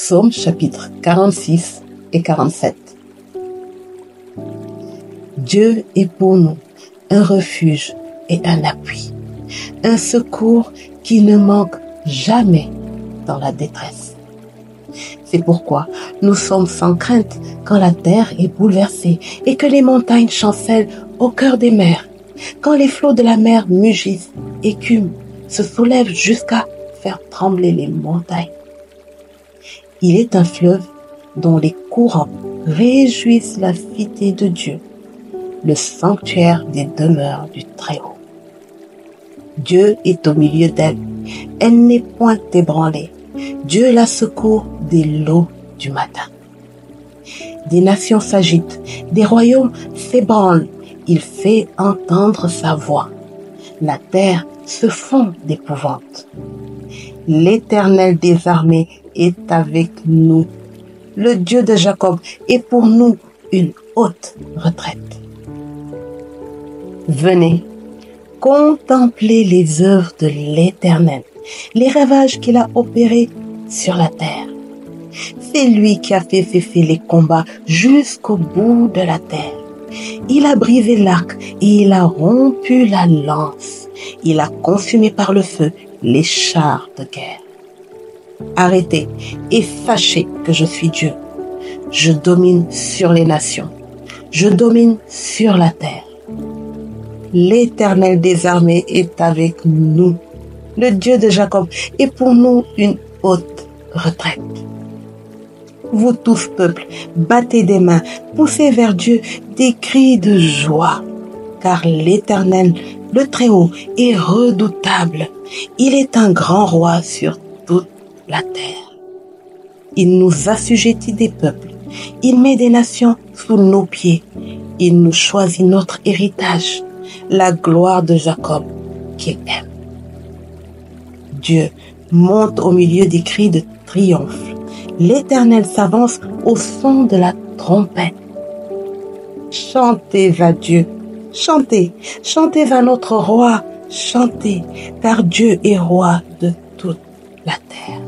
Psaume chapitre 46 et 47. Dieu est pour nous un refuge et un appui, un secours qui ne manque jamais dans la détresse. C'est pourquoi nous sommes sans crainte quand la terre est bouleversée et que les montagnes chancellent au cœur des mers, quand les flots de la mer mugissent, écument, se soulèvent jusqu'à faire trembler les montagnes. Il est un fleuve dont les courants réjouissent la cité de Dieu, le sanctuaire des demeures du Très-Haut. Dieu est au milieu d'elle, elle n'est point ébranlée. Dieu la secourt des lots du matin. Des nations s'agitent, des royaumes s'ébranlent, il fait entendre sa voix. La terre se fond d'épouvante. L'Éternel des armées est avec nous. Le Dieu de Jacob est pour nous une haute retraite. Venez, contemplez les œuvres de l'Éternel, les ravages qu'il a opérés sur la terre. C'est lui qui a fait cesser les combats jusqu'au bout de la terre. Il a brisé l'arc et il a rompu la lance. Il a consumé par le feu les chars de guerre. Arrêtez et sachez que je suis Dieu. Je domine sur les nations. Je domine sur la terre. L'Éternel des armées est avec nous. Le Dieu de Jacob est pour nous une haute retraite. Vous tous, peuples, battez des mains, poussez vers Dieu des cris de joie, car l'Éternel, le Très-Haut, est redoutable. Il est un grand roi sur toute la terre. Il nous assujettit des peuples, il met des nations sous nos pieds, il nous choisit notre héritage, la gloire de Jacob qu'il aime. Dieu monte au milieu des cris de triomphe. L'Éternel s'avance au son de la trompette. Chantez à Dieu, chantez, chantez à notre roi, chantez, car Dieu est roi de toute la terre.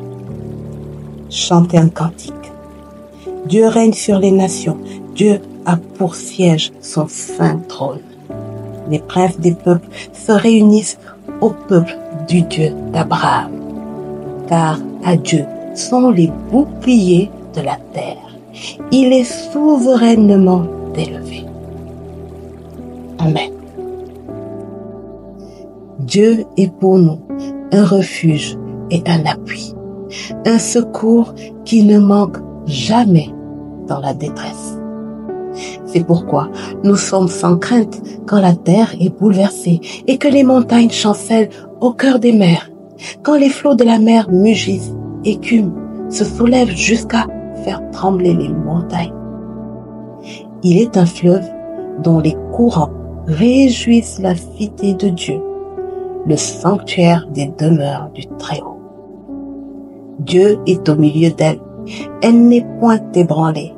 Chantez un cantique. Dieu règne sur les nations, Dieu a pour siège son saint trône. Les princes des peuples se réunissent au peuple du Dieu d'Abraham, car à Dieu sont les boucliers de la terre. Il est souverainement élevé. Amen. Dieu est pour nous un refuge et un appui, un secours qui ne manque jamais dans la détresse. C'est pourquoi nous sommes sans crainte quand la terre est bouleversée et que les montagnes chancellent au cœur des mers, quand les flots de la mer mugissent, écument, se soulèvent jusqu'à faire trembler les montagnes. Il est un fleuve dont les courants réjouissent la cité de Dieu, le sanctuaire des demeures du Très-Haut. Dieu est au milieu d'elle, elle n'est point ébranlée.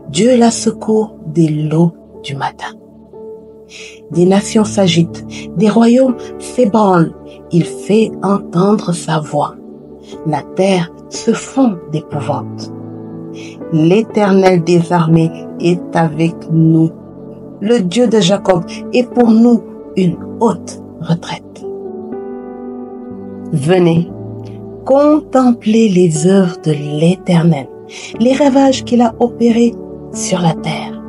Dieu la secourt des lots du matin. Des nations s'agitent, des royaumes s'ébranlent, il fait entendre sa voix. La terre se fond d'épouvante. L'Éternel des armées est avec nous. Le Dieu de Jacob est pour nous une haute retraite. Venez, contemplez les œuvres de l'Éternel, les ravages qu'il a opérés sur la terre.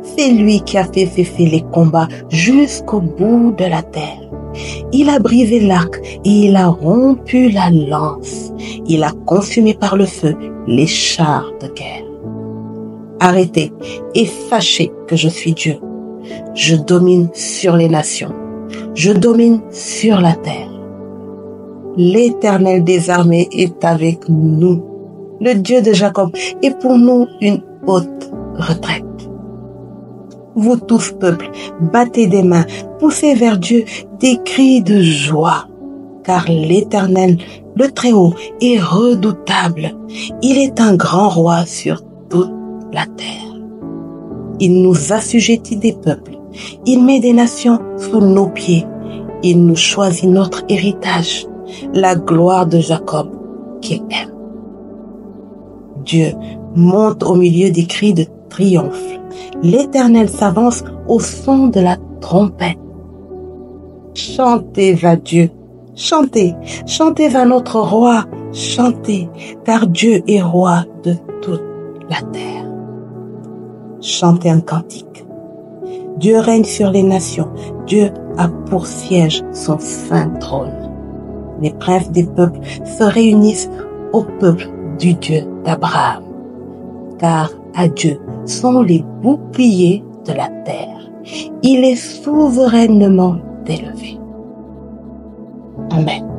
C'est lui qui a fait cesser les combats jusqu'au bout de la terre. Il a brisé l'arc et il a rompu la lance. Il a consumé par le feu les chars de guerre. Arrêtez et sachez que je suis Dieu. Je domine sur les nations. Je domine sur la terre. L'Éternel des armées est avec nous. Le Dieu de Jacob est pour nous une haute retraite. Vous tous, peuples, battez des mains, poussez vers Dieu des cris de joie, car l'Éternel, le Très-Haut, est redoutable. Il est un grand roi sur toute la terre. Il nous assujettit des peuples, il met des nations sous nos pieds, il nous choisit notre héritage, la gloire de Jacob qu'il aime. Dieu monte au milieu des cris de triomphe. L'Éternel s'avance au son de la trompette. Chantez à Dieu, chantez, chantez à notre roi, chantez, car Dieu est roi de toute la terre. Chantez un cantique. Dieu règne sur les nations, Dieu a pour siège son saint trône. Les princes des peuples se réunissent au peuple du Dieu d'Abraham, car à Dieu sont les boucliers de la terre. Il est souverainement élevé. Amen.